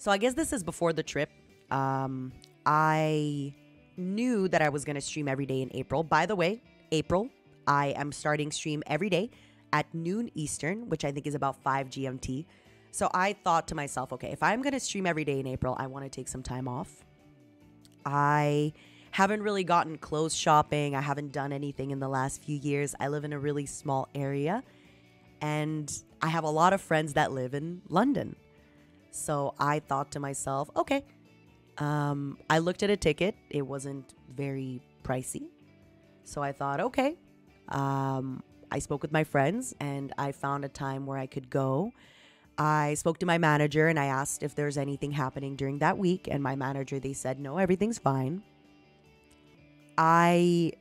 So I guess this is before the trip. I knew that I was going to stream every day in April. By the way, April, I am starting stream every day at noon Eastern, which I think is about 5 GMT. So I thought to myself, okay, if I'm going to stream every day in April, I want to take some time off. I haven't really gotten clothes shopping. I haven't done anything in the last few years. I live in a really small area, and I have a lot of friends that live in London. So I thought to myself, okay, I looked at a ticket. It wasn't very pricey. So I thought, okay, I spoke with my friends and I found a time where I could go. I spoke to my manager and I asked if there's anything happening during that week. And my manager, they said, no, everything's fine. I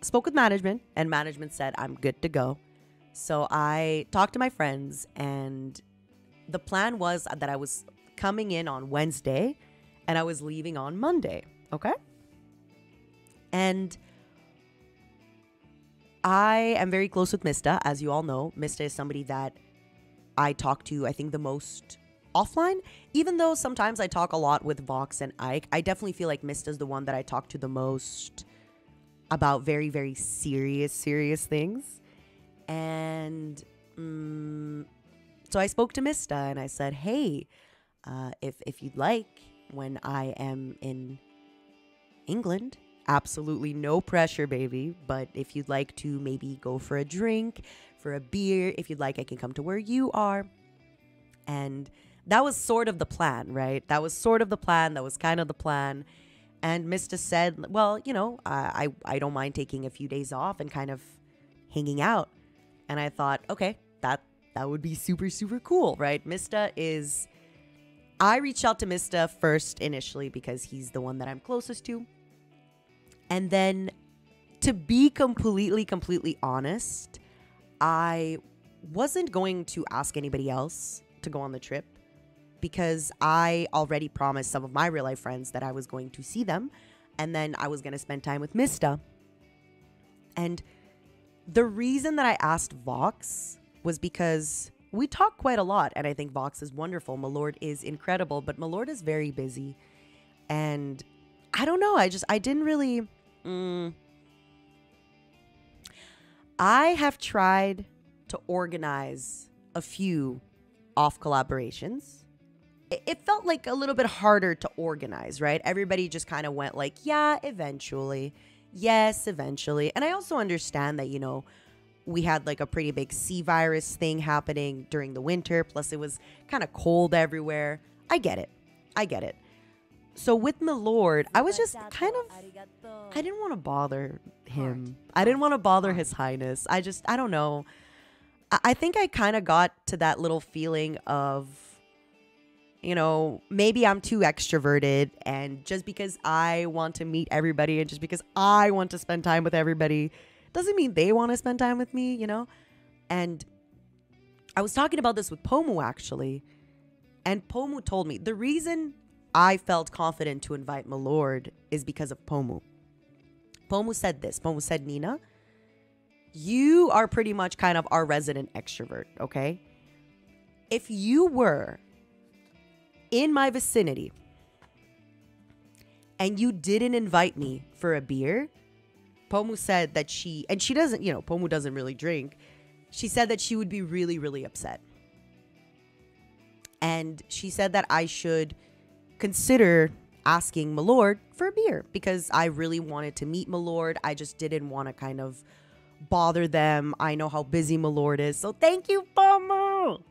spoke with management and management said, I'm good to go. So I talked to my friends, and the plan was that I was coming in on Wednesday and I was leaving on Monday. Okay. And I am very close with Mista, as you all know. Mista is somebody that I talk to, I think, the most offline. Even though sometimes I talk a lot with Vox and Ike, I definitely feel like Mista is the one that I talk to the most about very, very serious things. And so I spoke to Mista and I said, hey, if you'd like, when I am in England, absolutely no pressure, baby. But if you'd like to maybe go for a drink, for a beer, if you'd like, I can come to where you are. And that was sort of the plan, right? That was sort of the plan. That was kind of the plan. And Mista said, well, you know, I don't mind taking a few days off and kind of hanging out. And I thought, okay, that would be super cool, right? I reached out to Mista first initially because he's the one that I'm closest to. And then, to be completely honest, I wasn't going to ask anybody else to go on the trip because I already promised some of my real life friends that I was going to see them, and then I was going to spend time with Mista. And the reason that I asked Vox was because we talk quite a lot, and I think Vox is wonderful. Milord is incredible, but Milord is very busy. And I don't know, I didn't really... I have tried to organize a few off collaborations. It felt like a little bit harder to organize, right? Everybody just kind of went like, yeah, eventually. Yes, eventually. And I also understand that, you know, we had like a pretty big sea virus thing happening during the winter. Plus it was kind of cold everywhere. I get it. So with Milord, I was just kind of, I didn't want to bother him. I didn't want to bother His Highness. I don't know. I think I kind of got to that little feeling of, you know, maybe I'm too extroverted, and just because I want to meet everybody and just because I want to spend time with everybody doesn't mean they want to spend time with me, you know? And I was talking about this with Pomu actually, and Pomu told me the reason I felt confident to invite Milord is because of Pomu. Pomu said this. Pomu said, Nina, you are pretty much kind of our resident extrovert, okay? If you were in my vicinity and you didn't invite me for a beer, Pomu said that she doesn't, you know, Pomu doesn't really drink. She said that she would be really upset. And she said that I should consider asking Milord for a beer because I really wanted to meet Milord. I just didn't want to kind of bother them. I know how busy Milord is. So thank you, Pomu.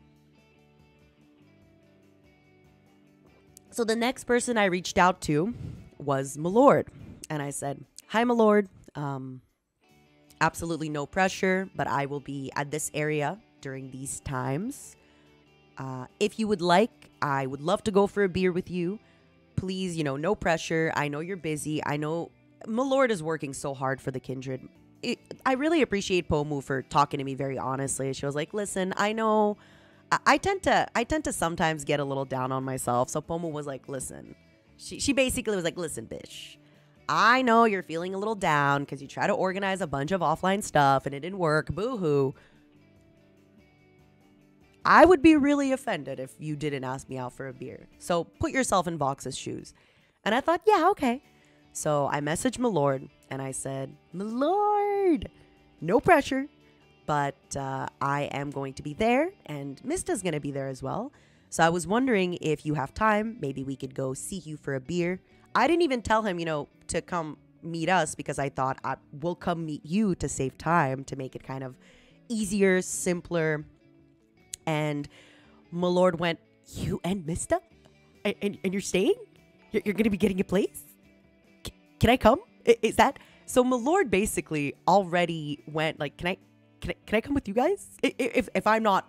So the next person I reached out to was Milord. And I said, hi, Milord. Absolutely no pressure, but I will be at this area during these times. If you would like, I would love to go for a beer with you. Please, you know, no pressure. I know you're busy. I know Milord is working so hard for the Kindred. I really appreciate Pomu for talking to me very honestly. She was like, listen, I know I tend to sometimes get a little down on myself. So Pomu was like, listen, she basically was like, listen, bitch, I know you're feeling a little down because you try to organize a bunch of offline stuff and it didn't work. Boo-hoo. I would be really offended if you didn't ask me out for a beer. So put yourself in Vox's shoes. And I thought, yeah, okay. So I messaged Milord and I said, Milord, no pressure, but I am going to be there and Mista's going to be there as well. So I was wondering if you have time, maybe we could go see you for a beer. I didn't even tell him, to come meet us because I thought I will come meet you to save time, to make it kind of easier, simpler. And Milord went, you and Mista? And you're staying? You're going to be getting a place? Can I come? Is that? So Milord basically already went like, can I come with you guys? If I'm not,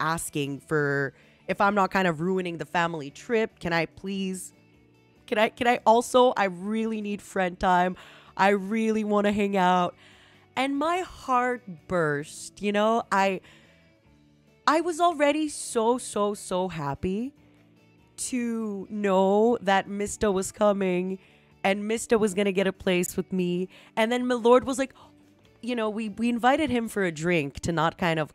asking for, if I'm not kind of ruining the family trip, can I please, can I also, I really need friend time. I really want to hang out. And my heart burst, I was already so happy to know that Mista was coming and Mista was going to get a place with me. And then Milord was like, we invited him for a drink to not kind of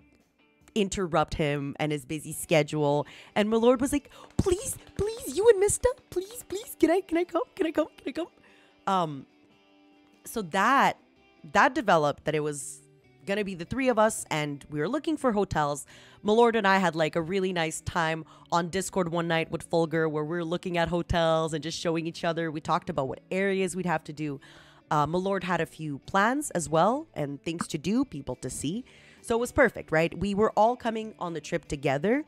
interrupt him and his busy schedule. And Milord was like, please, you and Mista, please, can I come? So that developed that it was gonna be the three of us and we were looking for hotels. Milord and I had like a really nice time on Discord one night with Fulgur where we were looking at hotels and just showing each other. We talked about what areas we'd have to do. Milord had a few plans as well and things to do, people to see. So it was perfect, right? We were all coming on the trip together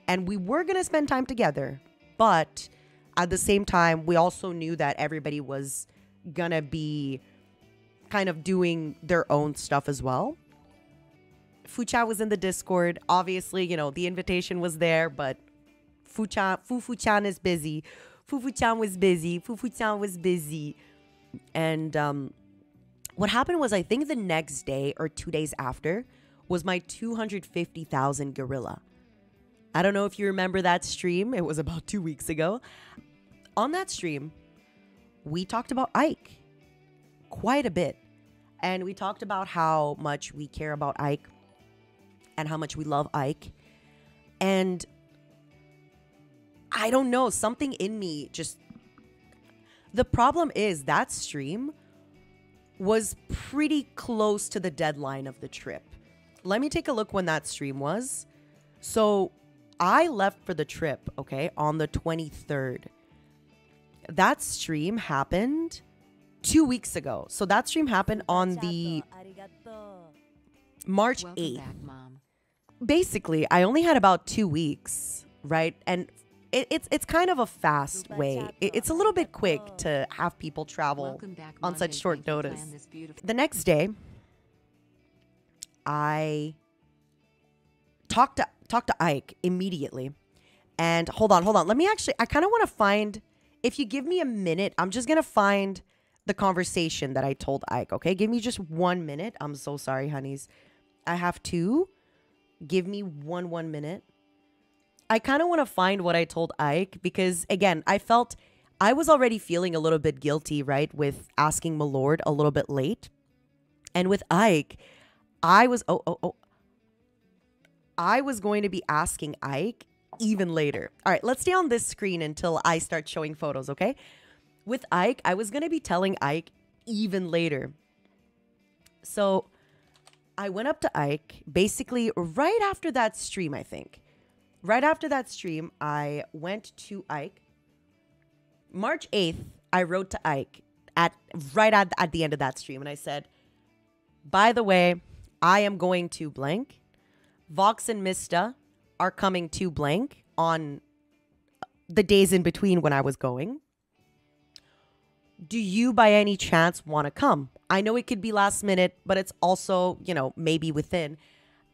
and we were going to spend time together. But at the same time, we also knew that everybody was going to be kind of doing their own stuff as well. Fucha was in the Discord. Obviously, the invitation was there, but Fufu-chan is busy. Fufu-chan was busy. Fufu-chan was busy. And what happened was, I think the next day or 2 days after was my 250,000 gorilla. I don't know if you remember that stream. It was about 2 weeks ago. On that stream, we talked about Ike quite a bit. And we talked about how much we care about Ike and how much we love Ike. And I don't know, something in me just... The problem is that stream was pretty close to the deadline of the trip. Let me take a look when that stream was. So I left for the trip, okay, on the 23rd. That stream happened 2 weeks ago. So that stream happened on the March 8th. Back, Mom. Basically, I only had about 2 weeks, right? And it's kind of a fast way. It's a little bit quick to have people travel on such short notice. The next day, I talked to Ike immediately. And hold on. Let me actually, I kind of want to find, if you give me a minute, I'm just going to find the conversation that I told Ike, okay? Give me just 1 minute. I'm so sorry, honeys. I have to. Give me one minute. I kind of want to find what I told Ike because, again, I felt I was already feeling a little bit guilty, right, with asking Milord a little bit late. And with Ike, I was I was going to be asking Ike even later. All right, let's stay on this screen until I start showing photos, okay? With Ike, I was going to be telling Ike even later. So I went up to Ike basically right after that stream, I think. Right after that stream, I went to Ike. March 8th, I wrote to Ike at the end of that stream. And I said, by the way, I am going to blank. Vox and Mista are coming to blank on the days in between when I was going. Do you by any chance want to come? I know it could be last minute, but it's also, maybe within.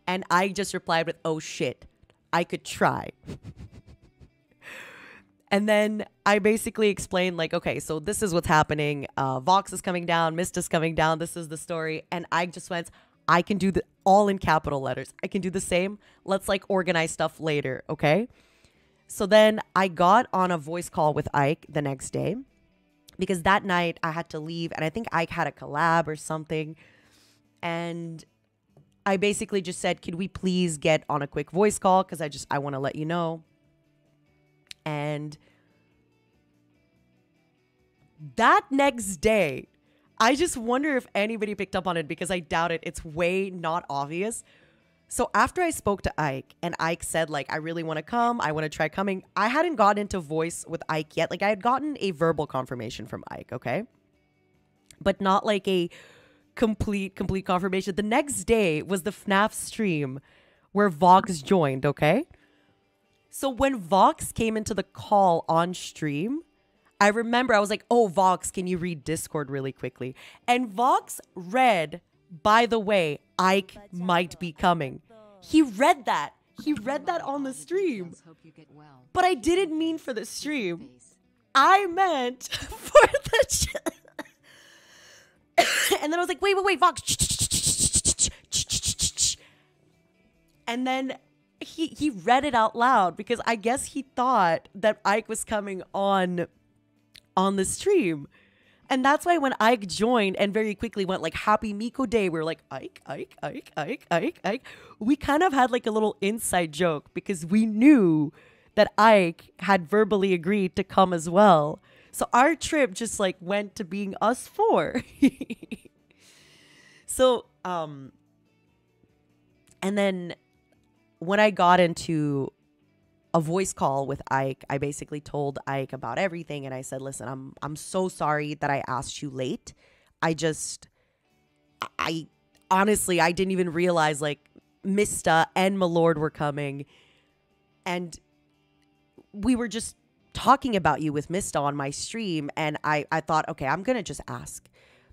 And I just replied with, oh shit, I could try. And then I basically explained like, okay, so this is what's happening. Vox is coming down. Mista's coming down. This is the story. And I just went, I can do the all in capital letters. I can do the same. Let's like organize stuff later. Okay. So then I got on a voice call with Ike the next day because that night I had to leave. And I think Ike had a collab or something. And I basically just said, could we please get on a quick voice call? Because I want to let you know. And that next day, I just wonder if anybody picked up on it, because I doubt it. It's way not obvious. So after I spoke to Ike and Ike said, like, I really want to come, I want to try coming, I hadn't gotten into voice with Ike yet. Like, I had gotten a verbal confirmation from Ike, okay? But not like a complete confirmation. The next day was the FNAF stream where Vox joined, okay? So when Vox came into the call on stream, I remember I was like, oh, Vox, can you read Discord really quickly? And Vox read, by the way, Ike might be coming. He read that. He read that on the stream. But I didn't mean for the stream. I meant for the... And then I was like, wait, Vox. And then he read it out loud, because I guess he thought that Ike was coming on the stream. And that's why when Ike joined and very quickly went like, Happy Miko Day, we were like, Ike. We kind of had like a little inside joke, because we knew that Ike had verbally agreed to come as well. So our trip just like went to being us four. So, and then when I got into a voice call with Ike, I basically told Ike about everything. And I said, listen, I'm so sorry that I asked you late. I honestly, I didn't even realize like Mista and Milord were coming. And we were just talking about you with Mista on my stream. And I thought, okay, I'm going to just ask.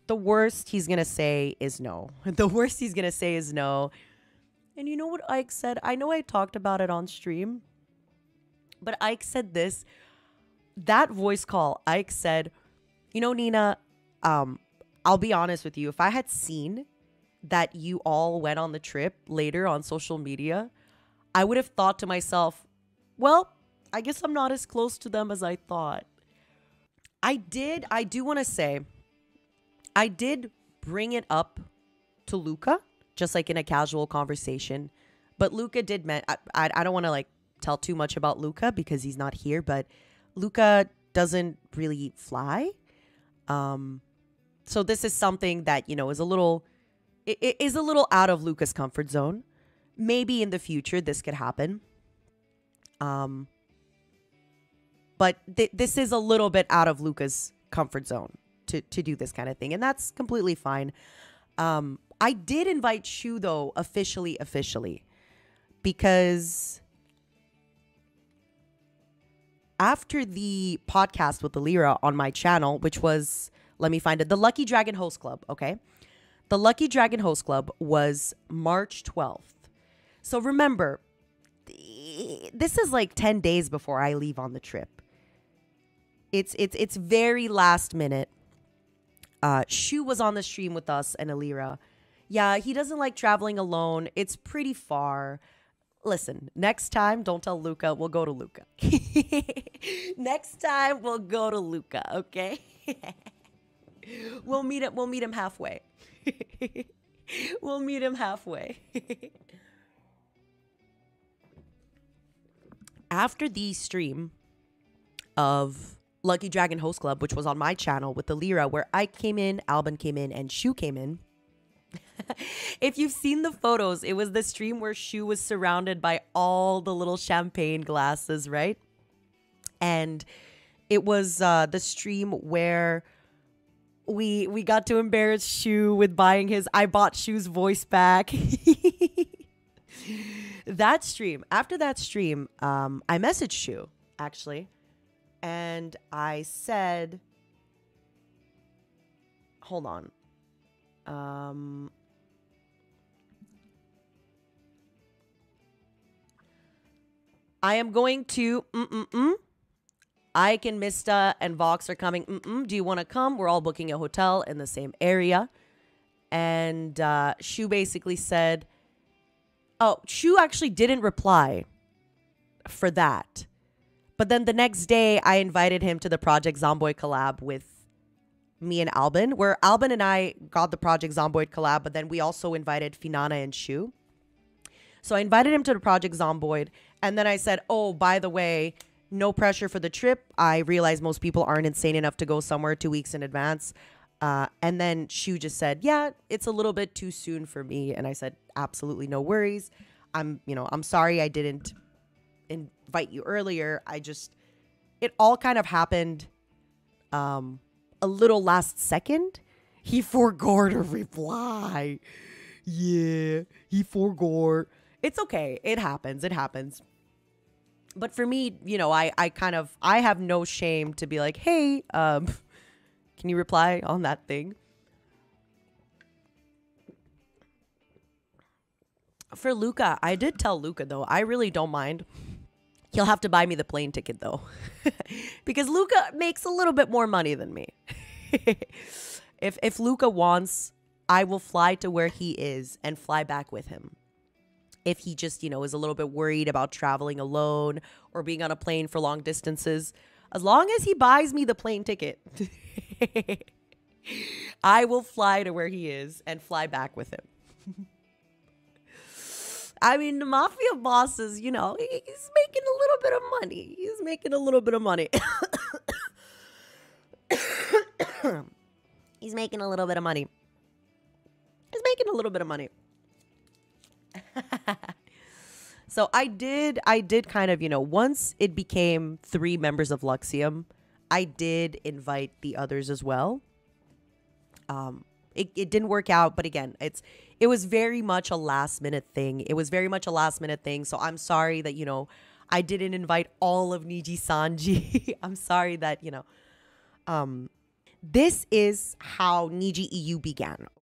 The worst he's going to say is no. The worst he's going to say is no. And you know what Ike said? I know I talked about it on stream, but Ike said this. That voice call, Ike said, you know, Nina, I'll be honest with you. If I had seen that you all went on the trip later on social media, I would have thought to myself, well, I guess I'm not as close to them as I thought. I do want to say, I did bring it up to Luca, just like in a casual conversation. But Luca did, I don't want to like tell too much about Luca because he's not here, but Luca doesn't really fly. So this is something that, you know, is a little out of Luca's comfort zone. Maybe in the future this could happen. But this is a little bit out of Luca's comfort zone to do this kind of thing. And that's completely fine. I did invite Shu, though, officially, because after the podcast with the Lyra on my channel, which was, let me find it, the Lucky Dragon Host Club, okay? The Lucky Dragon Host Club was March 12th. So remember, this is like 10 days before I leave on the trip. It's very last minute. Shu was on the stream with us and Alira. Yeah, he doesn't like traveling alone. It's pretty far. Listen, next time, don't tell Luca. We'll go to Luca. Next time, we'll go to Luca, okay? We'll meet him halfway. We'll meet him halfway. After the stream of Lucky Dragon Host Club, which was on my channel with the Lyra, where Ike came in, Alban came in, and Shu came in. If you've seen the photos, it was the stream where Shu was surrounded by all the little champagne glasses, right? And it was the stream where we got to embarrass Shu with buying his I bought Shu's voice back. That stream, after that stream, I messaged Shu, actually. And I said, hold on. I am going to, Ike and Mista and Vox are coming. Do you want to come? We're all booking a hotel in the same area. And Shu basically said, oh, Shu actually didn't reply for that. But then the next day, I invited him to the Project Zomboy collab with me and Albin, where Albin and I got the Project Zomboid collab, but then we also invited Finana and Shu. So I invited him to the Project Zomboid, and then I said, oh, by the way, no pressure for the trip. I realize most people aren't insane enough to go somewhere 2 weeks in advance. And then Shu just said, yeah, it's a little bit too soon for me. And I said, absolutely no worries. I'm sorry I didn't invite you earlier. It all kind of happened a little last second. He forgot to reply. Yeah, he forgot. It's okay. It happens. But for me, I have no shame to be like, hey, can you reply on that thing? For Luca, I did tell Luca, though, I really don't mind. He'll have to buy me the plane ticket, though. Because Luca makes a little bit more money than me. If Luca wants, I will fly to where he is and fly back with him. If he just, is a little bit worried about traveling alone or being on a plane for long distances, as long as he buys me the plane ticket, I will fly to where he is and fly back with him. I mean, the mafia bosses, he's making a little bit of money. He's making a little bit of money. He's making a little bit of money. He's making a little bit of money. So I did kind of, once it became 3 members of Luxiem, I did invite the others as well. It didn't work out, but again, it was very much a last minute thing. So I'm sorry that, I didn't invite all of Nijisanji. I'm sorry that, this is how NIJIEU began.